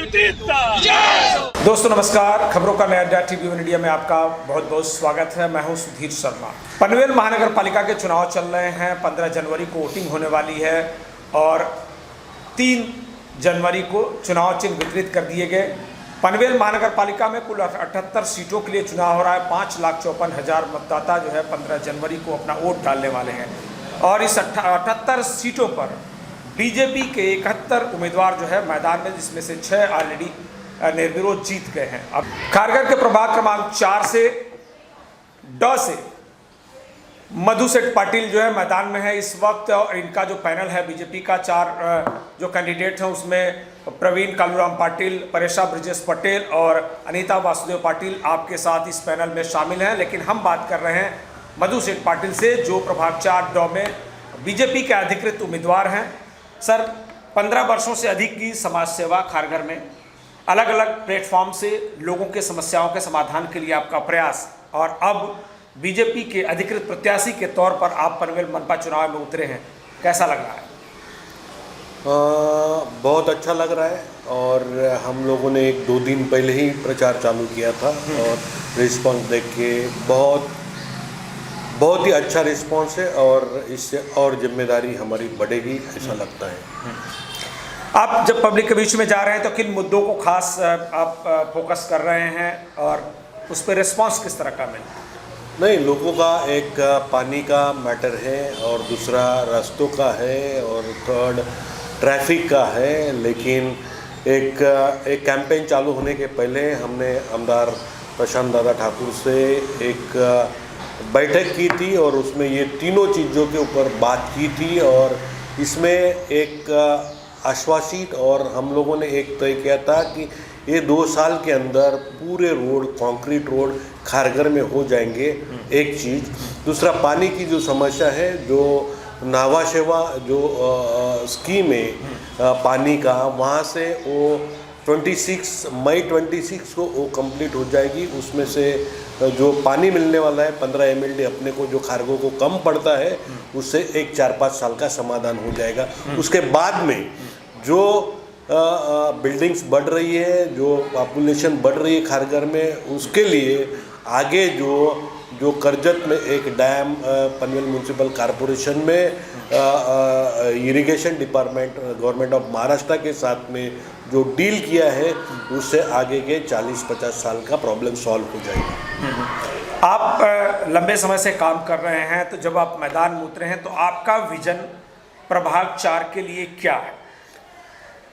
दोस्तों नमस्कार, खबरों का नया अड्डा टीवी वन इंडिया में आपका बहुत बहुत स्वागत है। मैं हूं सुधीर शर्मा। पनवेल महानगर पालिका के चुनाव चल रहे हैं। 15 जनवरी को वोटिंग होने वाली है और 3 जनवरी को चुनाव चिन्ह वितरित कर दिए गए। पनवेल महानगर पालिका में कुल 78 सीटों के लिए चुनाव हो रहा है। 5,54,000 मतदाता जो है 15 जनवरी को अपना वोट डालने वाले हैं और इस 78 सीटों पर बीजेपी के 71 उम्मीदवार जो है मैदान में, जिसमें से 6 ऑलरेडी निर्विरोध जीत गए हैं। अब खारगर के प्रभाग क्रमांक 4 से ड से मधु सेठ पाटिल जो है मैदान में है इस वक्त और इनका जो पैनल है बीजेपी का 4 जो कैंडिडेट हैं उसमें प्रवीण कालूराम पाटिल, परेशा ब्रजेश पटेल और अनीता वासुदेव पाटिल आपके साथ इस पैनल में शामिल हैं। लेकिन हम बात कर रहे हैं मधु सेठ पाटिल से जो प्रभाग 4 ड में बीजेपी के अधिकृत उम्मीदवार हैं। सर, 15 वर्षों से अधिक की समाज सेवा खारगर में अलग अलग प्लेटफॉर्म से लोगों के समस्याओं के समाधान के लिए आपका प्रयास और अब बीजेपी के अधिकृत प्रत्याशी के तौर पर आप पनवेल मनपा चुनाव में उतरे हैं, कैसा लग रहा है? बहुत अच्छा लग रहा है और हम लोगों ने 1-2 दिन पहले ही प्रचार चालू किया था और रिस्पांस देख के बहुत ही अच्छा रिस्पांस है और इससे और जिम्मेदारी हमारी बढ़ेगी ऐसा लगता है। आप जब पब्लिक के बीच में जा रहे हैं तो किन मुद्दों को खास आप फोकस कर रहे हैं और उस पर रिस्पांस किस तरह का मिलता है? नहीं, लोगों का एक पानी का मैटर है और दूसरा रास्तों का है और थर्ड ट्रैफिक का है। लेकिन एक कैंपेन चालू होने के पहले हमने आमदार प्रशांत दादा ठाकुर से एक बैठक की थी और उसमें ये तीनों चीज़ों के ऊपर बात की थी और इसमें एक आश्वासित और हम लोगों ने एक तय किया था कि ये 2 साल के अंदर पूरे रोड, कंक्रीट रोड खारगर में हो जाएंगे। एक चीज़, दूसरा पानी की जो समस्या है, जो नावा सेवा जो स्कीम है पानी का, वहाँ से वो 26 मई 26 को वो कंप्लीट हो जाएगी। उसमें से जो पानी मिलने वाला है 15 MLD अपने को जो खारगों को कम पड़ता है उससे एक 4-5 साल का समाधान हो जाएगा। उसके बाद में जो बिल्डिंग्स बढ़ रही है, जो पॉपुलेशन बढ़ रही है खारगर में, उसके लिए आगे जो करजत में एक डैम पनवेल म्यूनसिपल कॉरपोरेशन में irrigation department government of Maharashtra के साथ में जो डील किया है उससे आगे के 40-50 साल का प्रॉब्लम सॉल्व हो जाएगा। आप लंबे समय से काम कर रहे हैं, तो जब आप मैदान में उतरे हैं तो आपका विजन प्रभाग 4 के लिए क्या है?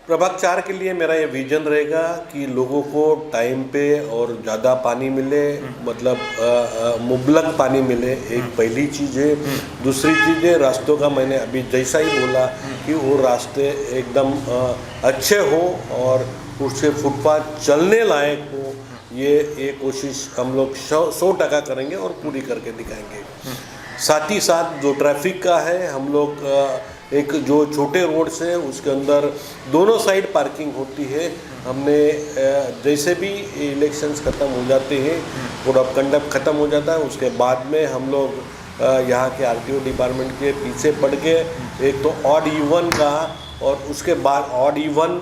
प्रभाग 4 के लिए मेरा ये विजन रहेगा कि लोगों को टाइम पे और ज़्यादा पानी मिले, मतलब मुबलक पानी मिले, एक पहली चीज़ है। दूसरी चीज़ है रास्तों का, मैंने अभी जैसा ही बोला कि वो रास्ते एकदम अच्छे हो और उससे फुटपाथ चलने लायक हो। ये कोशिश हम लोग 100% करेंगे और पूरी करके दिखाएंगे। साथ ही साथ जो ट्रैफिक का है, हम लोग एक जो छोटे रोड से उसके अंदर दोनों साइड पार्किंग होती है। हमने जैसे भी इलेक्शंस ख़त्म हो जाते हैं, कोड ऑफ कंडक्ट ख़त्म हो जाता है, उसके बाद में हम लोग यहाँ के RTO डिपार्टमेंट के पीछे पड़ के एक तो ऑड इवन का और उसके बाद ऑड इवन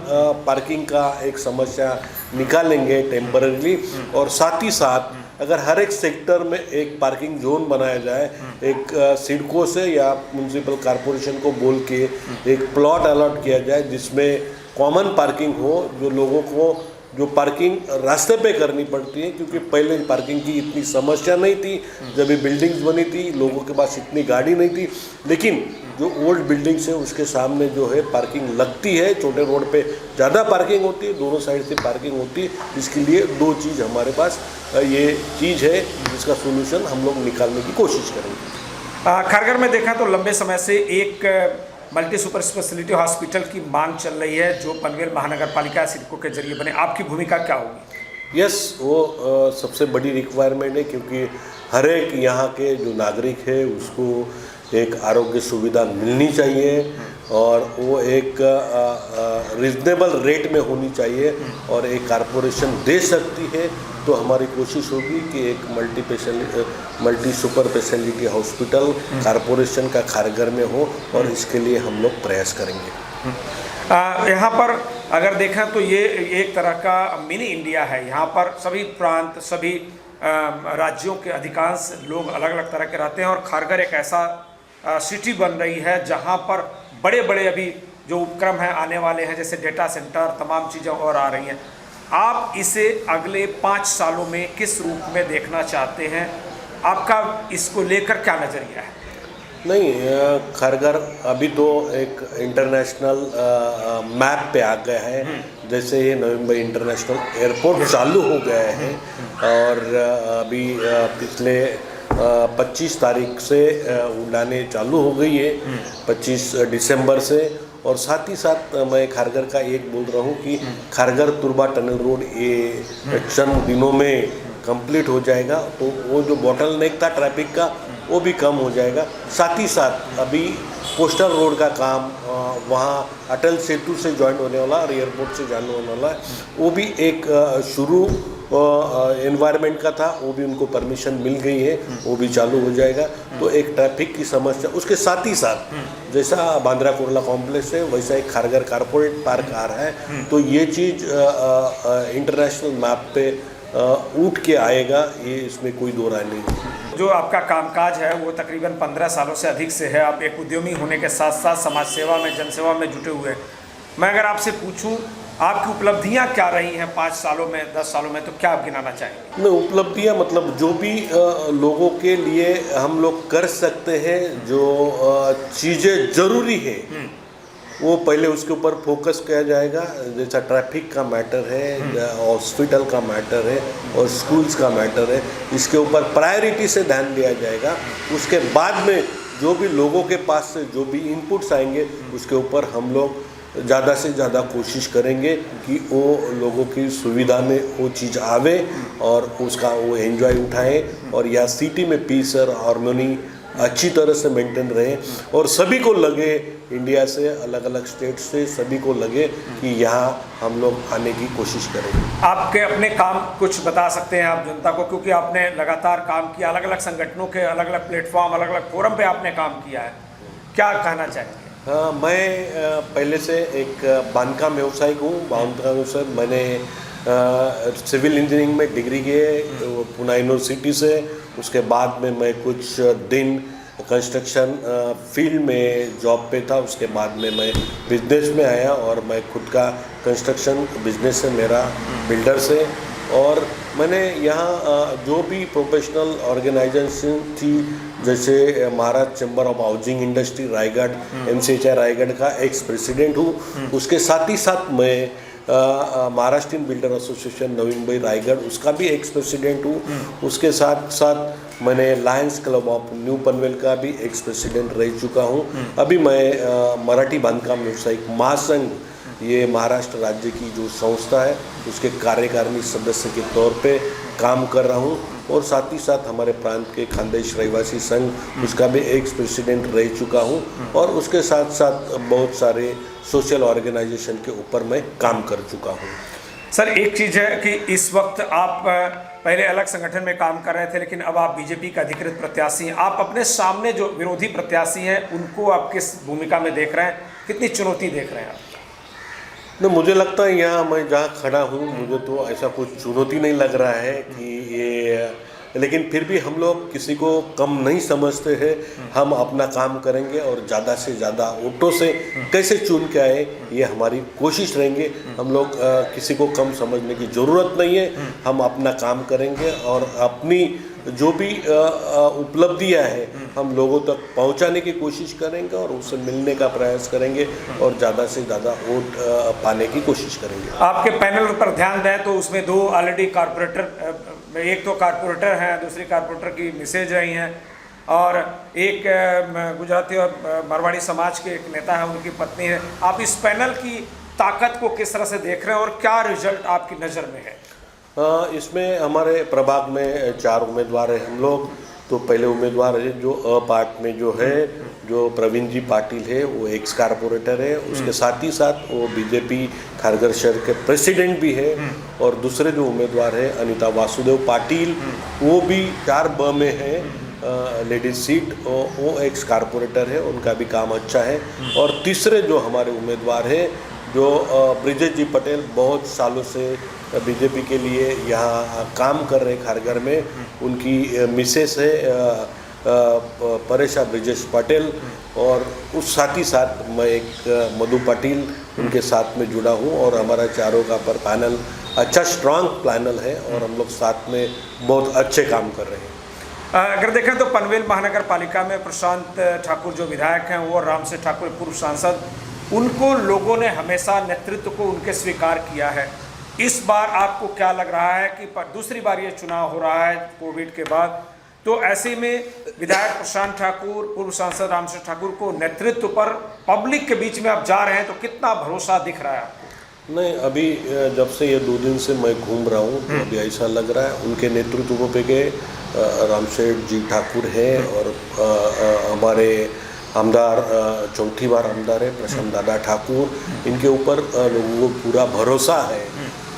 पार्किंग का एक समस्या निकालेंगे टेम्पररीली। और साथ ही साथ अगर हर एक सेक्टर में एक पार्किंग जोन बनाया जाए, एक सिडको से या म्यूनसिपल कॉरपोरेशन को बोल के एक प्लॉट अलॉट किया जाए जिसमें कॉमन पार्किंग हो, जो लोगों को जो पार्किंग रास्ते पे करनी पड़ती है, क्योंकि पहले पार्किंग की इतनी समस्या नहीं थी। जब ये बिल्डिंग्स बनी थी लोगों के पास इतनी गाड़ी नहीं थी, लेकिन जो ओल्ड बिल्डिंग्स है उसके सामने जो है पार्किंग लगती है। छोटे रोड पे ज़्यादा पार्किंग होती है, दोनों साइड से पार्किंग होती है। इसके लिए 2 चीज़ हमारे पास ये चीज़ है जिसका सोल्यूशन हम लोग निकालने की कोशिश करेंगे। खारगर में देखा तो लंबे समय से एक मल्टी सुपर स्पेशलिटी हॉस्पिटल की मांग चल रही है जो पनवेल महानगर पालिका सिडको के जरिए बने। आपकी भूमिका क्या होगी? यस, वो सबसे बड़ी रिक्वायरमेंट है, क्योंकि हर एक यहाँ के जो नागरिक है उसको एक आरोग्य सुविधा मिलनी चाहिए और वो एक रिजनेबल रेट में होनी चाहिए और एक कारपोरेशन दे सकती है। तो हमारी कोशिश होगी कि एक multi super speciality hospital corporation का खारगर में हो और इसके लिए हम लोग प्रयास करेंगे। यहाँ पर अगर देखें तो ये एक तरह का मिनी इंडिया है। यहाँ पर सभी प्रांत, सभी राज्यों के अधिकांश लोग अलग अलग तरह के रहते हैं और खारघर एक ऐसा सिटी बन रही है जहाँ पर बड़े बड़े अभी जो उपक्रम हैं आने वाले हैं, जैसे डेटा सेंटर, तमाम चीज़ें और आ रही हैं। आप इसे अगले 5 सालों में किस रूप में देखना चाहते हैं? आपका इसको लेकर क्या नज़रिया है? नहीं, खारघर अभी तो एक इंटरनेशनल मैप पे आ गया है। जैसे ये नवी मुंबई इंटरनेशनल एयरपोर्ट चालू हो गया है और अभी पिछले 25 तारीख से उड़ानें चालू हो गई है, 25 दिसंबर से। और साथ ही साथ मैं खारघर का एक बोल रहा हूँ कि खारघर तुर्बा टनल रोड ये चंद दिनों में कंप्लीट हो जाएगा, तो वो जो बॉटल नेक था ट्रैफिक का वो भी कम हो जाएगा। साथ ही साथ अभी कोस्टल रोड का काम वहाँ अटल सेतु से ज्वाइन होने वाला और एयरपोर्ट से ज्वाइन होने वाला है, वो भी एक शुरू एनवायरनमेंट का था, वो भी उनको परमिशन मिल गई है, वो भी चालू हो जाएगा। तो एक ट्रैफिक की समस्या, उसके साथ ही साथ जैसा बांद्रा कुर्ला कॉम्प्लेक्स है वैसा एक खारघर कारपोरेट पार्क आ रहा है, तो ये चीज़ इंटरनेशनल मैप पे उठ के आएगा, ये इसमें कोई दो राय नहीं। जो आपका कामकाज है वो तकरीबन 15 सालों से अधिक से है। आप एक उद्यमी होने के साथ साथ समाज सेवा में, जनसेवा में जुटे हुए हैं। मैं अगर आपसे पूछूं आपकी उपलब्धियां क्या रही हैं 5 सालों में, 10 सालों में, तो क्या आप गिनाना चाहेंगे? नहीं, उपलब्धियां मतलब जो भी लोगों के लिए हम लोग कर सकते हैं, जो चीज़ें ज़रूरी है वो पहले उसके ऊपर फोकस किया जाएगा। जैसा ट्रैफिक का मैटर है, हॉस्पिटल का मैटर है और स्कूल्स का मैटर है, इसके ऊपर प्रायोरिटी से ध्यान दिया जाएगा। उसके बाद में जो भी लोगों के पास से जो भी इनपुट्स आएंगे उसके ऊपर हम लोग ज़्यादा से ज़्यादा कोशिश करेंगे कि वो लोगों की सुविधा में वो चीज़ आवे और उसका वो एंजॉय उठाएं और या सिटी में पीस और हार्मनी अच्छी तरह से मेंटेन रहे और सभी को लगे, इंडिया से, अलग अलग स्टेट से सभी को लगे कि यहाँ हम लोग आने की कोशिश करेंगे। आपके अपने काम कुछ बता सकते हैं आप जनता को, क्योंकि आपने लगातार काम किया, अलग अलग संगठनों के अलग अलग प्लेटफॉर्म, अलग अलग फोरम पे आपने काम किया है, क्या कहना चाहेंगे? हाँ, मैं पहले से एक बांधकाम व्यवसायिक हूँ। बांधकाम व्यवसाय मैंने सिविल इंजीनियरिंग में डिग्री की है पुणे यूनिवर्सिटी से। उसके बाद में मैं कुछ दिन कंस्ट्रक्शन फील्ड में जॉब पे था। उसके बाद में मैं बिजनेस में आया और मैं खुद का कंस्ट्रक्शन बिजनेस है मेरा, बिल्डर से। और मैंने यहाँ जो भी प्रोफेशनल ऑर्गेनाइजेशन थी, जैसे Maharashtra chamber of housing industry Raigarh, MCHI Raigarh का एक्स प्रेसिडेंट हूँ। उसके साथ ही साथ मैं महाराष्ट्र बिल्डर एसोसिएशन नवी मुंबई रायगढ़, उसका भी एक्स प्रेसिडेंट हूँ। उसके साथ साथ मैंने Lions club of new Panvel का भी एक्स प्रेसिडेंट रह चुका हूँ। अभी मैं मराठी बांधकाम व्यावसायिक महासंघ, ये महाराष्ट्र राज्य की जो संस्था है उसके कार्यकारिणी सदस्य के तौर पे काम कर रहा हूँ। और साथ ही साथ हमारे प्रांत के खानदेश रहवासी संघ, उसका भी एक्स प्रेसिडेंट रह चुका हूँ। और उसके साथ साथ बहुत सारे सोशल ऑर्गेनाइजेशन के ऊपर मैं काम कर चुका हूँ। सर, एक चीज़ है कि इस वक्त आप पहले अलग संगठन में काम कर रहे थे, लेकिन अब आप बीजेपी का अधिकृत प्रत्याशी हैं। आप अपने सामने जो विरोधी प्रत्याशी हैं उनको आप किस भूमिका में देख रहे हैं, कितनी चुनौती देख रहे हैं आप? नहीं, मुझे लगता है यहाँ मैं जहाँ खड़ा हूँ मुझे तो ऐसा कुछ चुनौती नहीं लग रहा है कि ये, लेकिन फिर भी हम लोग किसी को कम नहीं समझते हैं। हम अपना काम करेंगे और ज़्यादा से ज़्यादा वोटों से कैसे चुन के आए ये हमारी कोशिश रहेंगे। हम लोग किसी को कम समझने की ज़रूरत नहीं है। हम अपना काम करेंगे और अपनी जो भी उपलब्धियां हैं हम लोगों तक पहुंचाने की कोशिश करेंगे और उससे मिलने का प्रयास करेंगे और ज़्यादा से ज़्यादा वोट पाने की कोशिश करेंगे। आपके पैनल पर ध्यान दें तो उसमें 2 ऑलरेडी कारपोरेटर, एक तो कारपोरेटर हैं, दूसरी कारपोरेटर की मिसेज रही हैं और एक गुजराती और मारवाड़ी समाज के एक नेता है, उनकी पत्नी है। आप इस पैनल की ताकत को किस तरह से देख रहे हैं और क्या रिजल्ट आपकी नज़र में है? इसमें हमारे प्रभाग में 4 उम्मीदवार हैं हम लोग। तो पहले उम्मीदवार है जो पार्ट में जो है, जो प्रवीण जी पाटिल है, वो एक्स कारपोरेटर है। उसके साथ ही साथ वो बीजेपी खारघर शहर के प्रेसिडेंट भी है। और दूसरे जो उम्मीदवार है अनिता वासुदेव पाटिल, वो भी 4B में है, लेडीज सीट, वो एक्स कारपोरेटर है, उनका भी काम अच्छा है। और तीसरे जो हमारे उम्मीदवार है जो ब्रिजेश जी पटेल बहुत सालों से बीजेपी के लिए यहाँ काम कर रहे खारगर में, उनकी मिसेस है परेशा ब्रिजेश पटेल, और उस साथ ही साथ मैं एक मधु पाटिल उनके साथ में जुड़ा हूँ, और हमारा चारों का पर पैनल अच्छा स्ट्रांग पैनल है, और हम लोग साथ में बहुत अच्छे काम कर रहे हैं। अगर देखें तो पनवेल महानगर पालिका में प्रशांत ठाकुर जो विधायक हैं वो रामसेठ ठाकुर पूर्व सांसद, उनको लोगों ने हमेशा नेतृत्व को उनके स्वीकार किया है। इस बार आपको क्या लग रहा है कि दूसरी बार ये चुनाव हो रहा है कोविड के बाद, तो ऐसे में विधायक प्रशांत ठाकुर पूर्व सांसद रामसेठ ठाकुर को नेतृत्व पर पब्लिक के बीच में आप जा रहे हैं तो कितना भरोसा दिख रहा है आपको? नहीं, अभी जब से ये 2 दिन से मैं घूम रहा हूँ तो अभी ऐसा लग रहा है उनके नेतृत्व पे के रामसेठ जी ठाकुर है, और हमारे आमदार चौथी बार आमदार है प्रशांत दादा ठाकुर, इनके ऊपर लोगों को पूरा भरोसा है।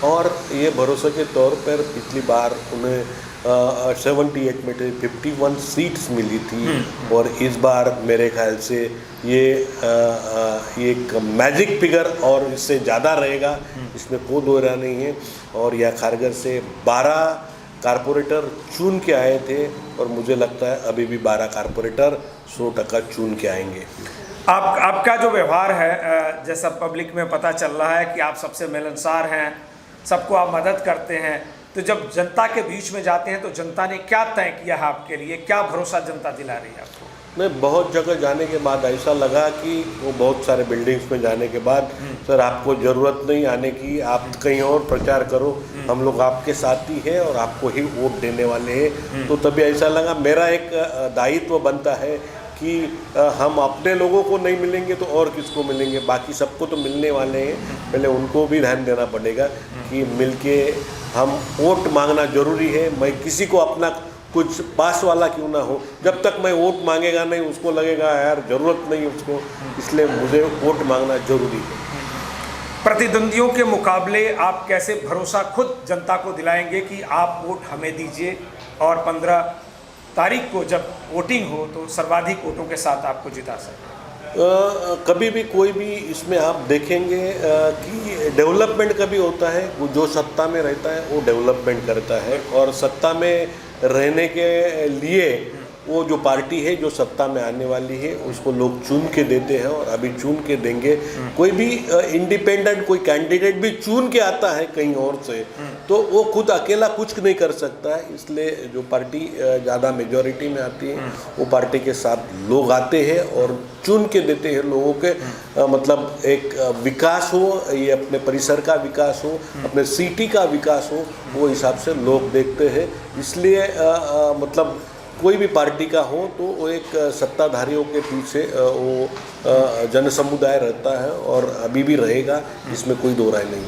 और ये भरोसे के तौर पर पिछली बार उन्हें 78 में 51 सीट्स मिली थी, और इस बार मेरे ख्याल से ये एक मैजिक फिगर और इससे ज़्यादा रहेगा, इसमें कोई दो राय नहीं है। और यह खारगर से 12 कारपोरेटर चुन के आए थे, और मुझे लगता है अभी भी 12 कारपोरेटर 100% चुन के आएंगे। आपका जो व्यवहार है, जैसा पब्लिक में पता चल रहा है कि आप सबसे मिलनसार हैं, सबको आप मदद करते हैं, तो जब जनता के बीच में जाते हैं तो जनता ने क्या तय किया है आपके लिए, क्या भरोसा जनता दिला रही है आपको? मैं बहुत जगह जाने के बाद ऐसा लगा कि वो बहुत सारे बिल्डिंग्स में जाने के बाद, सर आपको ज़रूरत नहीं आने की, आप कहीं और प्रचार करो, हम लोग आपके साथ ही हैं और आपको ही वोट देने वाले हैं। तो तभी ऐसा लगा मेरा एक दायित्व बनता है कि हम अपने लोगों को नहीं मिलेंगे तो और किसको मिलेंगे, बाकी सबको तो मिलने वाले हैं, पहले उनको भी ध्यान देना पड़ेगा कि मिलके हम वोट मांगना जरूरी है। मैं किसी को अपना कुछ पास वाला क्यों ना हो, जब तक मैं वोट मांगेगा नहीं उसको लगेगा यार ज़रूरत नहीं उसको, इसलिए मुझे वोट मांगना जरूरी है। प्रतिद्वंदियों के मुकाबले आप कैसे भरोसा खुद जनता को दिलाएंगे कि आप वोट हमें दीजिए, और 15 तारीख को जब वोटिंग हो तो सर्वाधिक वोटों के साथ आपको जिता सकें? कभी भी कोई भी इसमें आप देखेंगे कि डेवलपमेंट कभी होता है, वो जो सत्ता में रहता है वो डेवलपमेंट करता है, और सत्ता में रहने के लिए वो जो पार्टी है जो सत्ता में आने वाली है उसको लोग चुन के देते हैं, और अभी चुन के देंगे। कोई भी इंडिपेंडेंट कोई कैंडिडेट भी चुन के आता है कहीं और से, तो वो खुद अकेला कुछ नहीं कर सकता है, इसलिए जो पार्टी ज़्यादा मेजॉरिटी में आती है वो पार्टी के साथ लोग आते हैं और चुन के देते हैं लोगों के, मतलब एक विकास हो, ये अपने परिसर का विकास हो, अपने सिटी का विकास हो, वो हिसाब से लोग देखते हैं। इसलिए मतलब कोई भी पार्टी का हो तो वो एक सत्ताधारियों के पीछे वो जन समुदाय रहता है, और अभी भी रहेगा, इसमें कोई दो राय नहीं।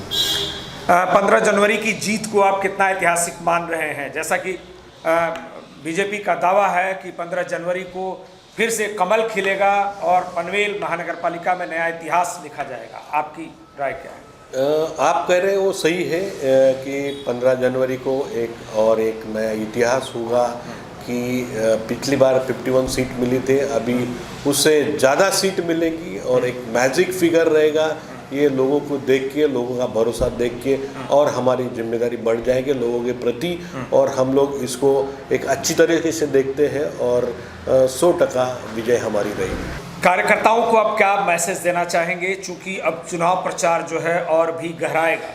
15 जनवरी की जीत को आप कितना ऐतिहासिक मान रहे हैं? जैसा कि बीजेपी का दावा है कि 15 जनवरी को फिर से कमल खिलेगा और पनवेल महानगर पालिका में नया इतिहास लिखा जाएगा, आपकी राय क्या है? आप कह रहे हैं वो सही है कि 15 जनवरी को एक नया इतिहास होगा, कि पिछली बार 51 सीट मिली थे, अभी उससे ज़्यादा सीट मिलेगी, और एक मैजिक फिगर रहेगा। ये लोगों को देख के, लोगों का भरोसा देख के, और हमारी जिम्मेदारी बढ़ जाएगी लोगों के प्रति, और हम लोग इसको एक अच्छी तरीके से देखते हैं, और 100% विजय हमारी रहेगी। कार्यकर्ताओं को आप क्या मैसेज देना चाहेंगे? चूँकि अब चुनाव प्रचार जो है और भी गहराएगा,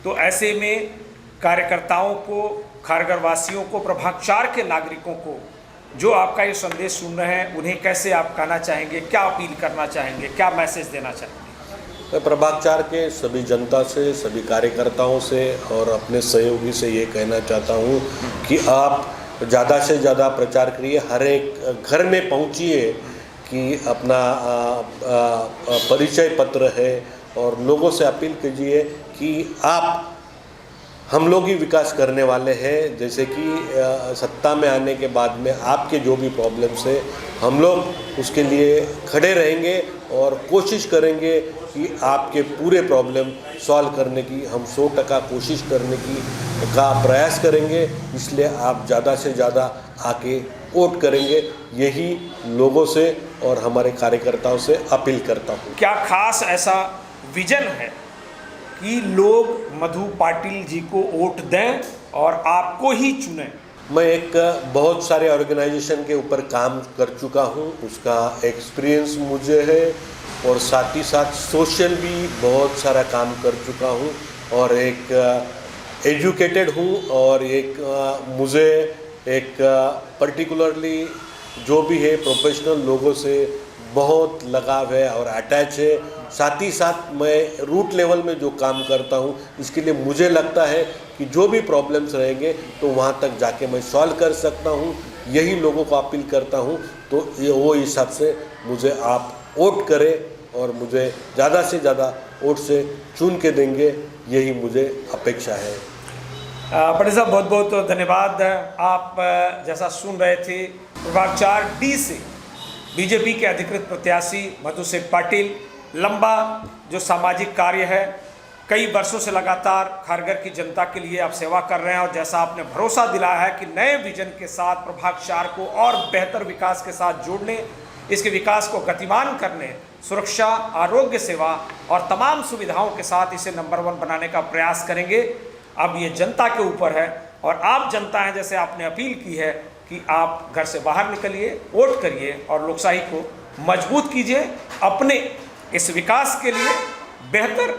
तो ऐसे में कार्यकर्ताओं को, खारगर वासियों को, प्रभाग 4 के नागरिकों को जो आपका ये संदेश सुन रहे हैं, उन्हें कैसे आप कहना चाहेंगे, क्या अपील करना चाहेंगे, क्या मैसेज देना चाहेंगे? मैं प्रभाग 4 के सभी जनता से, सभी कार्यकर्ताओं से और अपने सहयोगी से ये कहना चाहता हूँ कि आप ज़्यादा से ज़्यादा प्रचार करिए, हर एक घर में पहुँचिए, कि अपना परिचय पत्र है, और लोगों से अपील कीजिए कि आप हम लोग ही विकास करने वाले हैं। जैसे कि सत्ता में आने के बाद में आपके जो भी प्रॉब्लम्स है, हम लोग उसके लिए खड़े रहेंगे और कोशिश करेंगे कि आपके पूरे प्रॉब्लम सॉल्व करने की, हम 100% कोशिश करने का प्रयास करेंगे। इसलिए आप ज़्यादा से ज़्यादा आके वोट करेंगे, यही लोगों से और हमारे कार्यकर्ताओं से अपील करता हूँ। क्या खास ऐसा विजन है कि लोग मधु पाटिल जी को वोट दें और आपको ही चुनें? मैं एक बहुत सारे ऑर्गेनाइजेशन के ऊपर काम कर चुका हूँ, उसका एक्सपीरियंस मुझे है, और साथ ही साथ सोशल भी बहुत सारा काम कर चुका हूँ, और एक एजुकेटेड हूँ, और मुझे एक पर्टिकुलरली जो भी है प्रोफेशनल लोगों से बहुत लगाव है और अटैच है। साथ ही साथ मैं रूट लेवल में जो काम करता हूँ, इसके लिए मुझे लगता है कि जो भी प्रॉब्लम्स रहेंगे तो वहाँ तक जाके मैं सॉल्व कर सकता हूँ। यही लोगों को अपील करता हूँ, तो वो हिसाब से मुझे आप वोट करें और मुझे ज़्यादा से ज़्यादा वोट से चुन के देंगे, यही मुझे अपेक्षा है। पंडित साहब बहुत बहुत धन्यवाद। आप जैसा सुन रहे थे, प्रभाग 4D से बीजेपी के अधिकृत प्रत्याशी मधु पाटिल, लंबा जो सामाजिक कार्य है, कई वर्षों से लगातार खारघर की जनता के लिए आप सेवा कर रहे हैं, और जैसा आपने भरोसा दिलाया है कि नए विजन के साथ प्रभाग 4 को और बेहतर विकास के साथ जोड़ने, इसके विकास को गतिमान करने, सुरक्षा, आरोग्य सेवा और तमाम सुविधाओं के साथ इसे नंबर 1 बनाने का प्रयास करेंगे। अब ये जनता के ऊपर है, और आप जनता हैं, जैसे आपने अपील की है कि आप घर से बाहर निकलिए, वोट करिए और लोकशाही को मजबूत कीजिए। अपने इस विकास के लिए बेहतर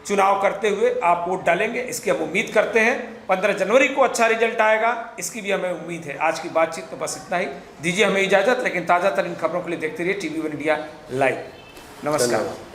चुनाव करते हुए आप वोट डालेंगे, इसकी हम उम्मीद करते हैं। 15 जनवरी को अच्छा रिजल्ट आएगा, इसकी भी हमें उम्मीद है। आज की बातचीत तो बस इतना ही। दीजिए हमें इजाज़त, लेकिन ताज़ा तरीन खबरों के लिए देखते रहिए TV1 इंडिया लाइव। नमस्कार।